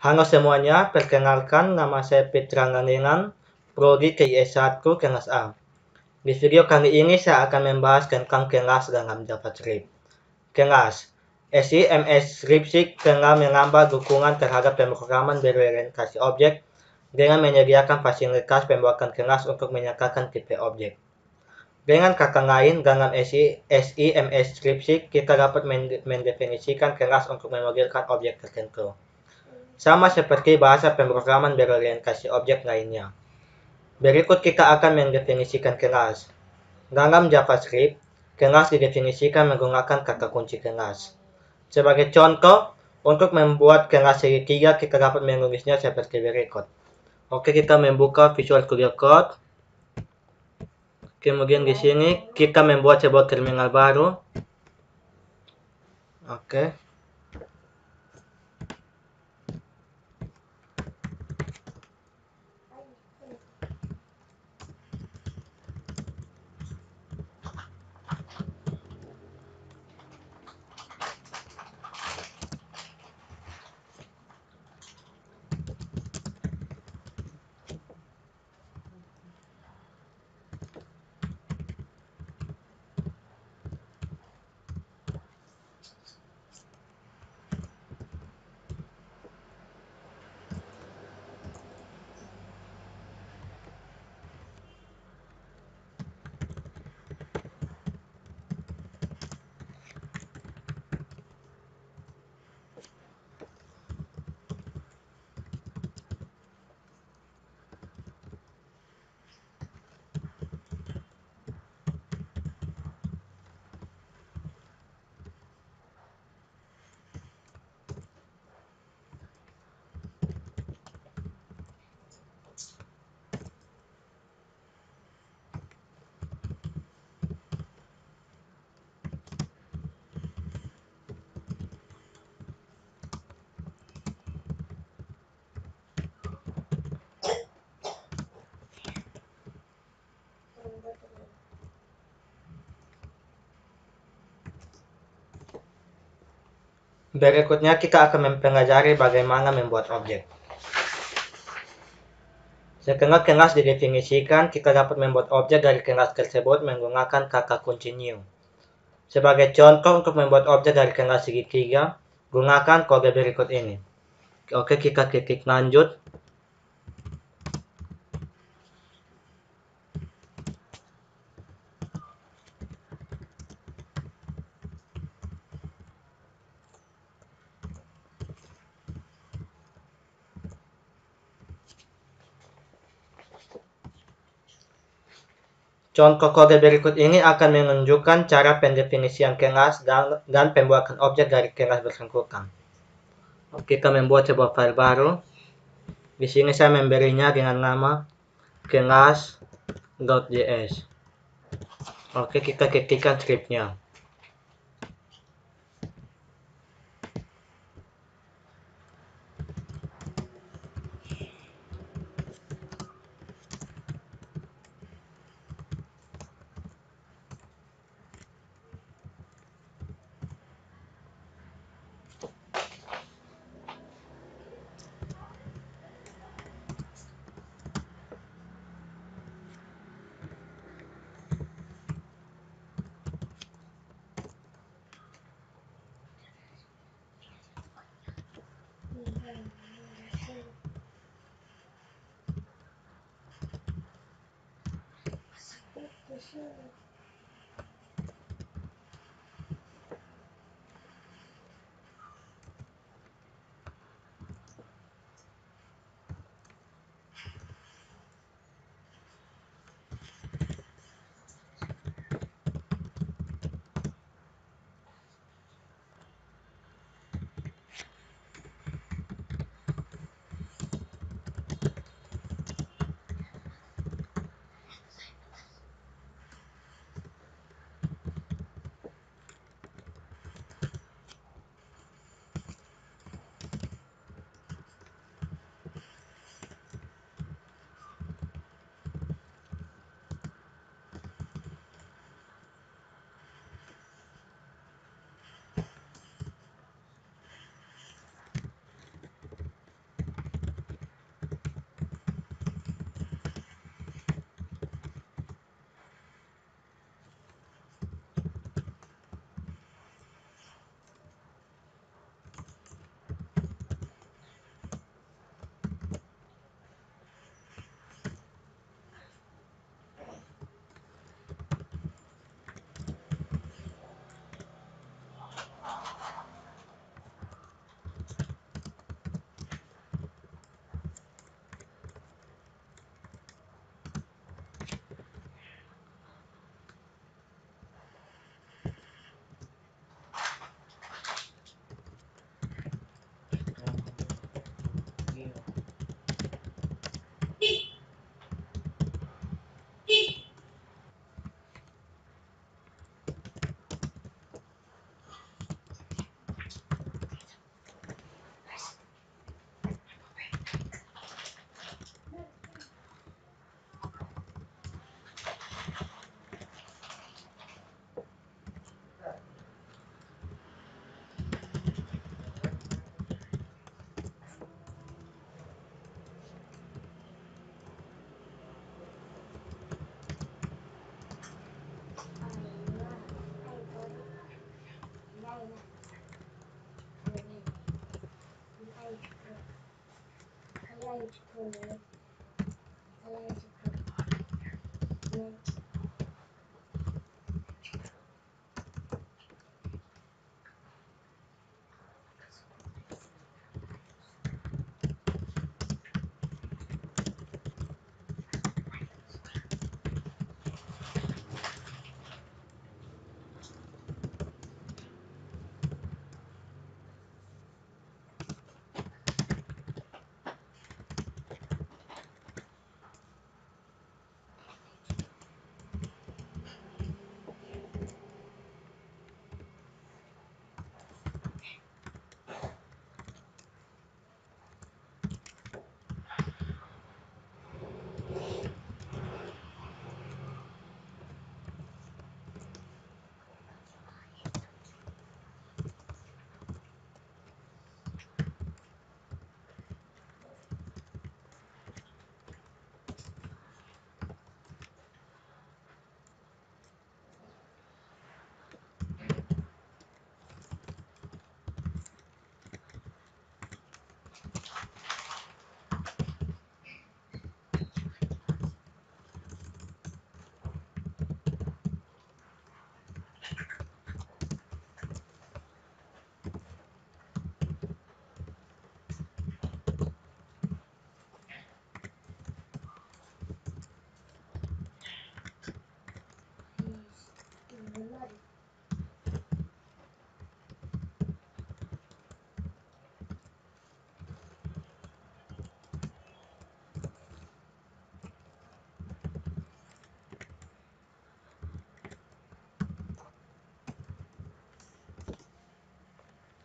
Halo semuanya, perkenalkan nama saya Fitra Ngandingan, Prodi KIS1 kelas A. Di video kali ini saya akan membahas tentang kelas dalam JavaScript. Kelas SIMS Scriptsheet telah menambah dukungan terhadap pemrograman berorientasi objek dengan menyediakan fasilitas pembuatan kelas untuk menyatakan tipe objek. Dengan kata lain, dalam SIMS Scriptsheet kita dapat mendefinisikan kelas untuk memodelkan objek tertentu. Sama seperti bahasa pemrograman berorientasi objek lainnya. Berikut kita akan mendefinisikan kelas. Dalam JavaScript, kelas didefinisikan menggunakan kata kunci kelas. Sebagai contoh, untuk membuat kelas segitiga kita dapat menulisnya seperti berikut. Oke, kita membuka Visual Studio Code. Kemudian di sini kita membuat sebuah terminal baru. Oke. Berikutnya kita akan mempelajari bagaimana membuat objek. Setelah kelas didefinisikan, kita dapat membuat objek dari kelas tersebut menggunakan kata kunci new. Sebagai contoh untuk membuat objek dari kelas segitiga, gunakan kode berikut ini. Oke, kita klik lanjut. Contoh kode berikut ini akan menunjukkan cara pendefinisian kelas dan pembuatan objek dari kelas bersangkutan. Kita membuat sebuah file baru. Di sini saya memberinya dengan nama kelas.js. Oke, kita ketikkan scriptnya.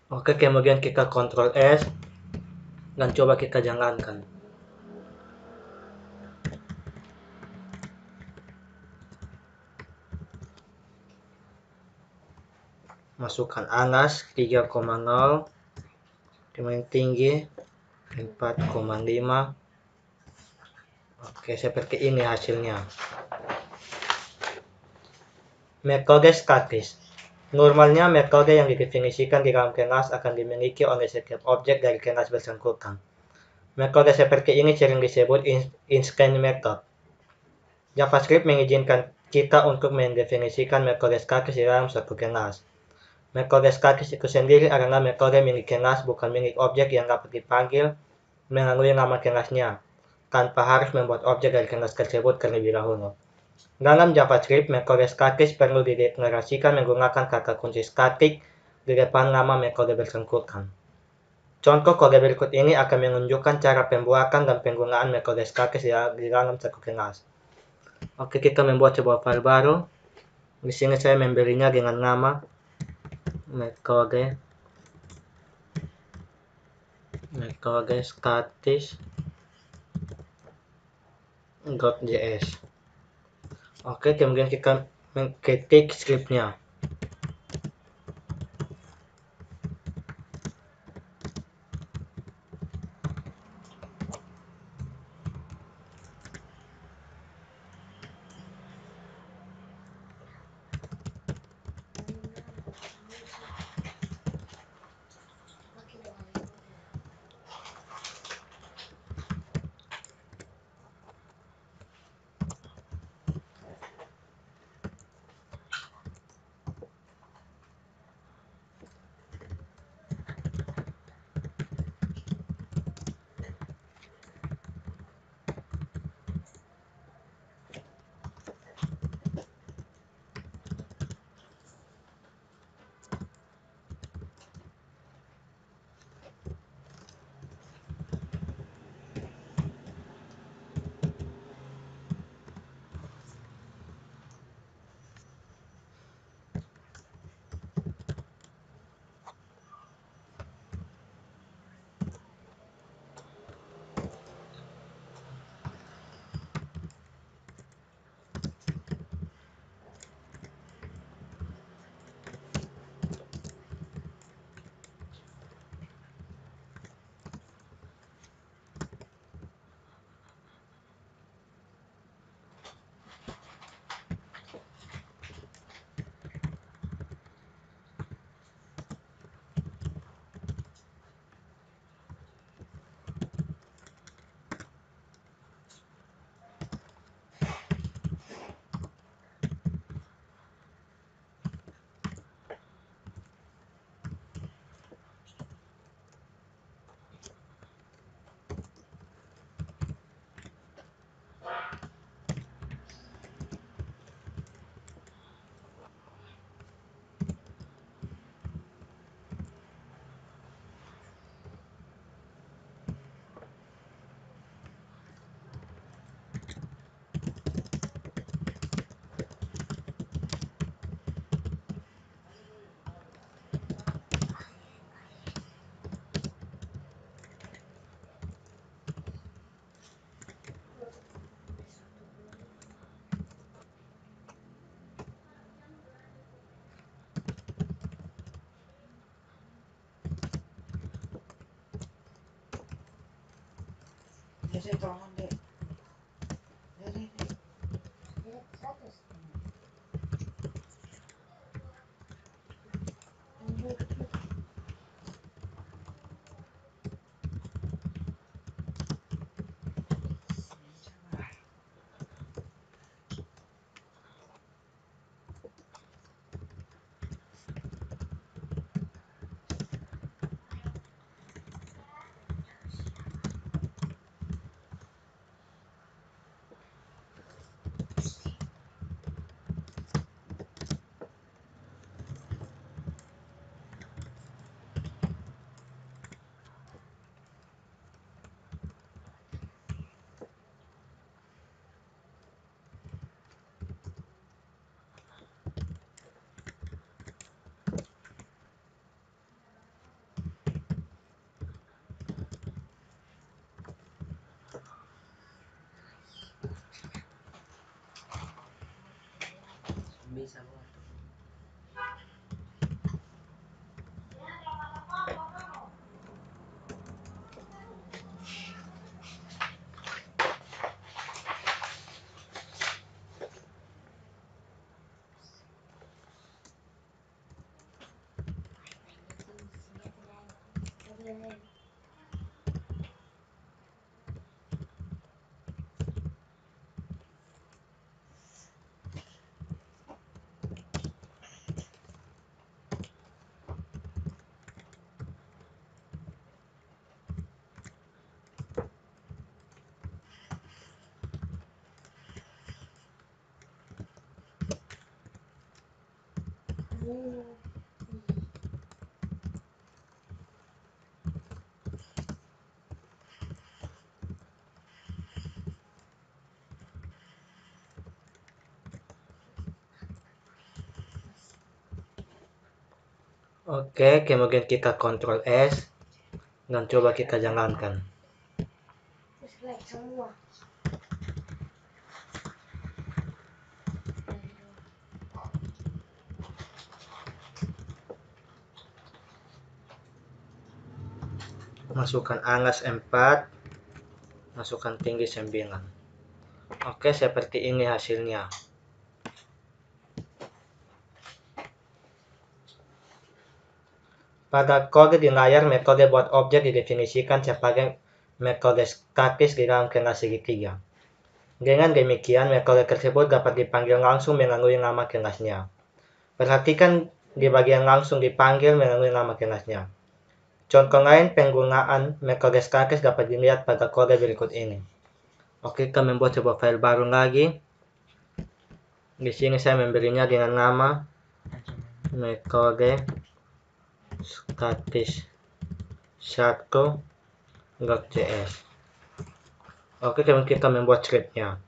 Oke, kemudian kita Ctrl S dan coba kita jalankan. Masukkan alas 3,0, kemudian tinggi 4,5. Oke, seperti ini hasilnya. Metode statis. Normalnya metode yang didefinisikan di dalam kelas akan dimiliki oleh setiap objek dari kelas bersangkutan. Metode seperti ini sering disebut instance method. JavaScript mengizinkan kita untuk mendefinisikan metode statis di dalam suatu kelas. Metode statis itu sendiri adalah metode milik kelas, bukan milik objek yang dapat dipanggil melalui nama kelasnya, tanpa harus membuat objek dari kelas tersebut terlebih dahulu. Dalam JavaScript, metode statis perlu dideklarasikan menggunakan kata kunci static di depan nama metode bersangkutan. Contoh kode berikut ini akan menunjukkan cara pembuatan dan penggunaan metode statis di dalam satu kelas. Oke, kita membuat sebuah file baru. Di sini saya memberinya dengan nama metode statis.js. Oke, kemudian kita ketik scriptnya. Bisa buat. Oke, kemudian kita Ctrl S dan coba kita jalankan. Masukkan alas 4, masukkan tinggi 9. Oke, seperti ini hasilnya. Pada kode di layar, metode buat objek didefinisikan sebagai metode statis di dalam kelas segitiga. Dengan demikian, metode tersebut dapat dipanggil langsung melalui nama kelasnya. Perhatikan di bagian langsung dipanggil melalui nama kelasnya. Contoh lain penggunaan metode statis dapat dilihat pada kode berikut ini. Oke, kita membuat sebuah file baru lagi. Di sini saya memberinya dengan nama metode statis 1.js. Oke, kemudian kita membuat scriptnya.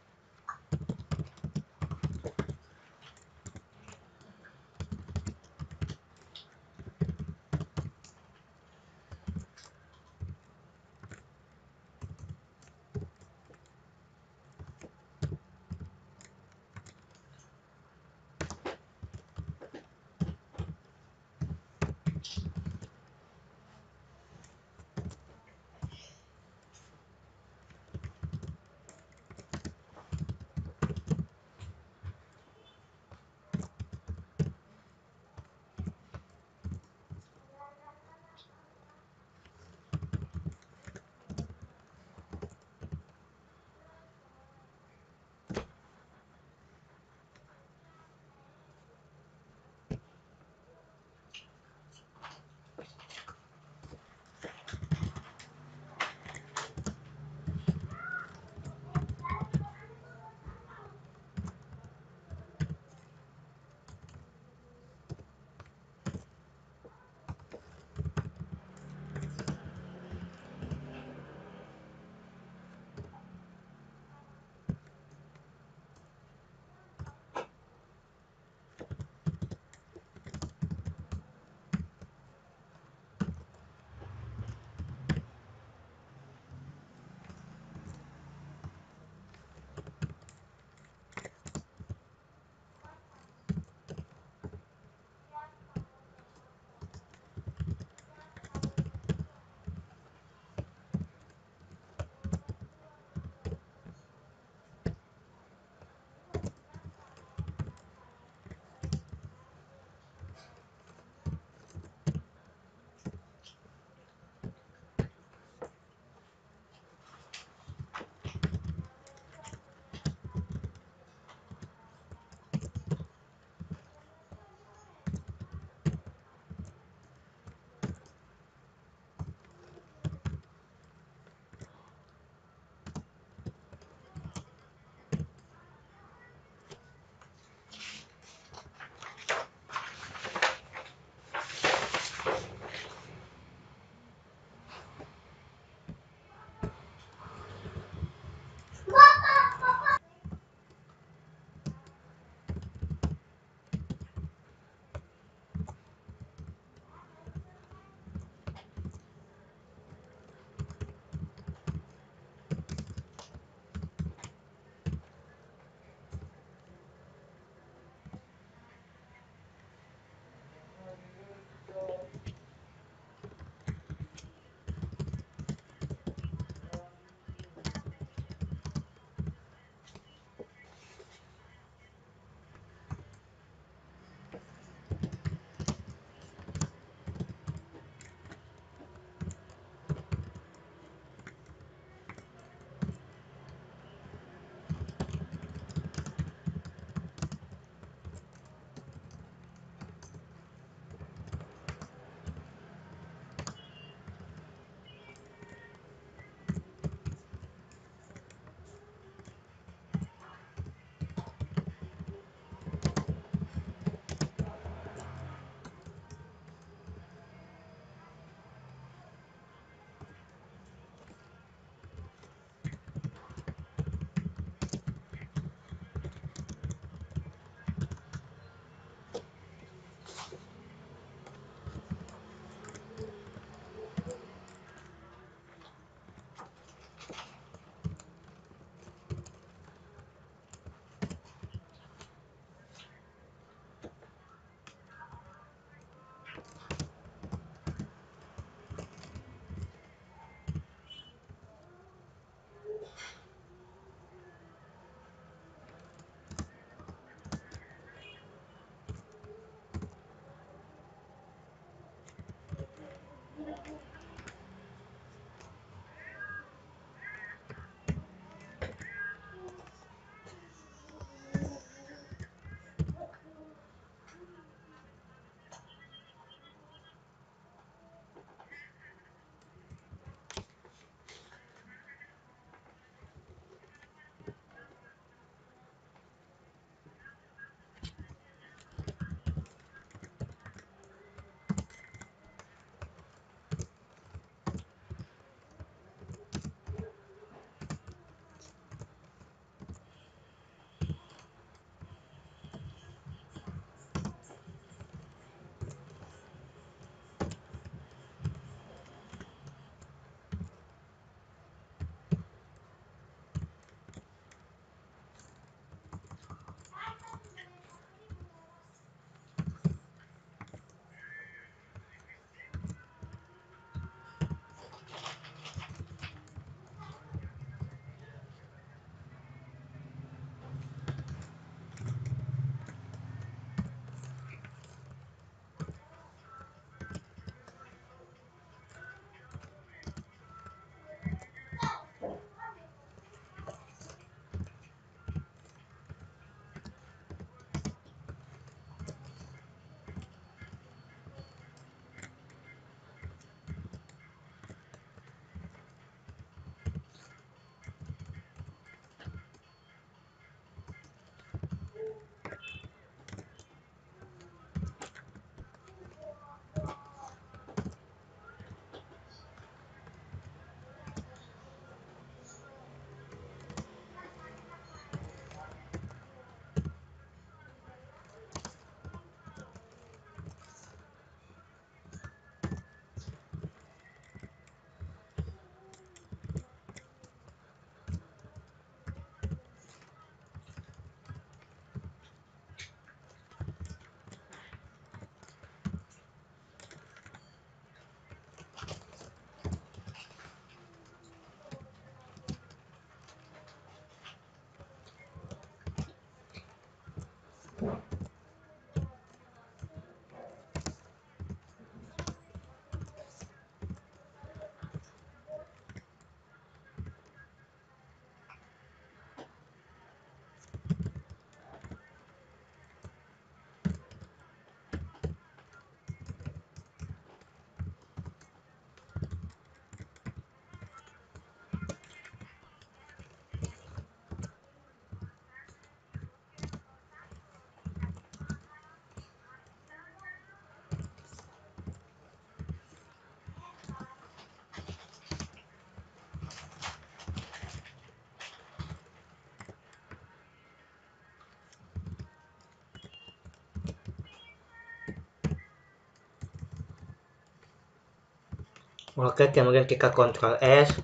Oke, kemudian kita Ctrl S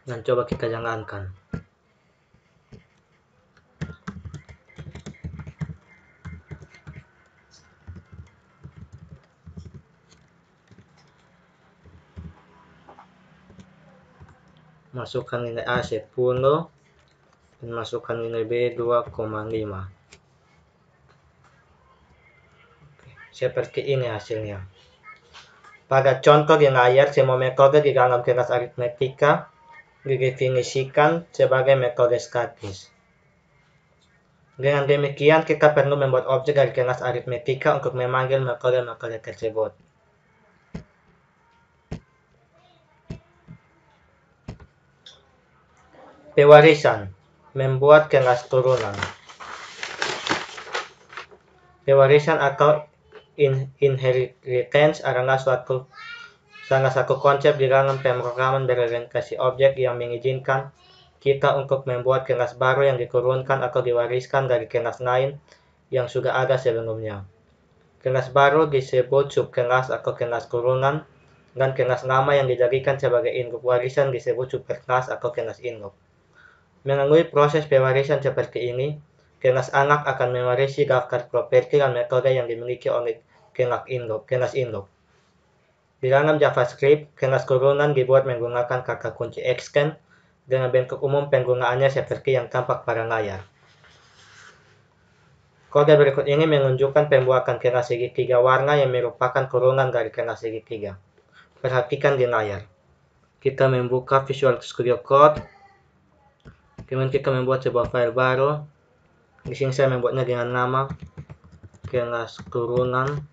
dan coba kita jalankan. Masukkan nilai A 10 dan masukkan nilai B 2,5. Seperti ini hasilnya. Pada contoh di layar, semua metode di dalam kelas aritmetika didefinisikan sebagai metode statis. Dengan demikian, kita perlu membuat objek dari kelas aritmetika untuk memanggil metode-metode tersebut. Pewarisan, membuat kelas turunan. Pewarisan atau inheritance adalah salah satu konsep di dalam pemrograman berorientasi objek yang mengizinkan kita untuk membuat kelas baru yang diturunkan atau diwariskan dari kelas lain yang sudah ada sebelumnya. Kelas baru disebut subkelas atau kelas turunan, dan kelas lama yang dijadikan sebagai induk warisan disebut superkelas atau kelas induk. Melalui proses pewarisan seperti ini, kelas anak akan mewarisi daftar properti dan metode yang dimiliki oleh kelas induk. Di dalam JavaScript, kelas turunan dibuat menggunakan kata kunci extend dengan bentuk umum penggunaannya seperti yang tampak pada layar. Kode berikut ini menunjukkan pembuatan kelas segitiga warna yang merupakan turunan dari kelas segitiga. Perhatikan di layar. Kita membuka Visual Studio Code. Kemudian kita membuat sebuah file baru. Di sini saya membuatnya dengan nama kelas turunan.js.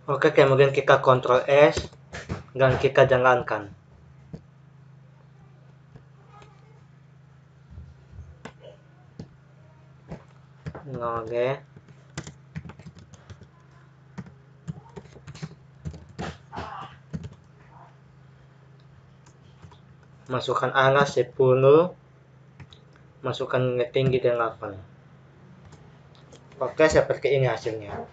Oke, kemudian kita Ctrl S dan kita jalankan. Oke. Masukkan angka 10, masukkan nilai tinggi 8. Oke, seperti ini hasilnya.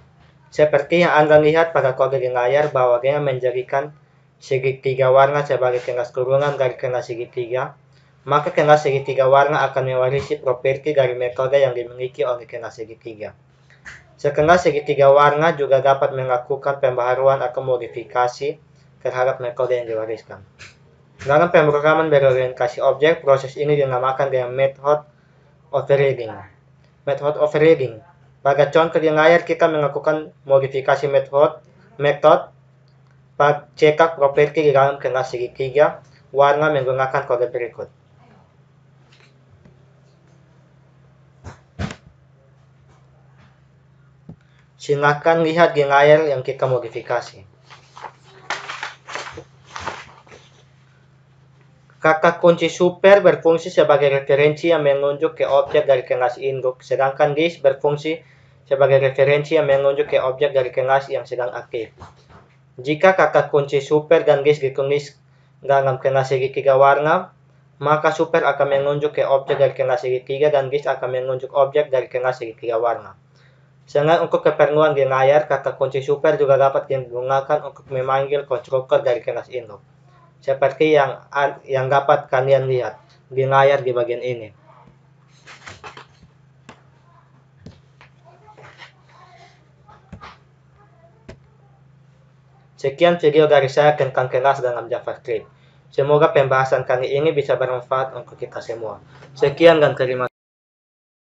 Seperti yang Anda lihat pada kode di layar bahwa dia menjadikan segitiga warna sebagai kelas turunan dari kelas segitiga, maka kelas segitiga warna akan mewarisi properti dari metode yang dimiliki oleh kelas segitiga. Sekelas segitiga warna juga dapat melakukan pembaharuan atau modifikasi terhadap metode yang diwariskan. Dalam pemrograman berorientasi objek, proses ini dinamakan dengan method overriding. Method overriding. Pada contoh di layar kita melakukan modifikasi metode cetak properti di dalam kelas segitiga warna menggunakan kode berikut. Silakan lihat di layar yang kita modifikasi. Kata kunci super berfungsi sebagai referensi yang menunjuk ke objek dari kelas induk, sedangkan this berfungsi sebagai referensi yang menunjuk ke objek dari kelas yang sedang aktif. Jika kata kunci super dan this ditulis dalam kelas segitiga warna, maka super akan menunjuk ke objek dari kelas segitiga dan this akan menunjuk objek dari kelas segitiga warna. Selain untuk keperluan di layar, kata kunci super juga dapat digunakan untuk memanggil konstruktor dari kelas induk, seperti yang dapat kalian lihat di layar di bagian ini. Sekian video dari saya tentang kelas dalam JavaScript. Semoga pembahasan kali ini bisa bermanfaat untuk kita semua. Sekian dan terima kasih.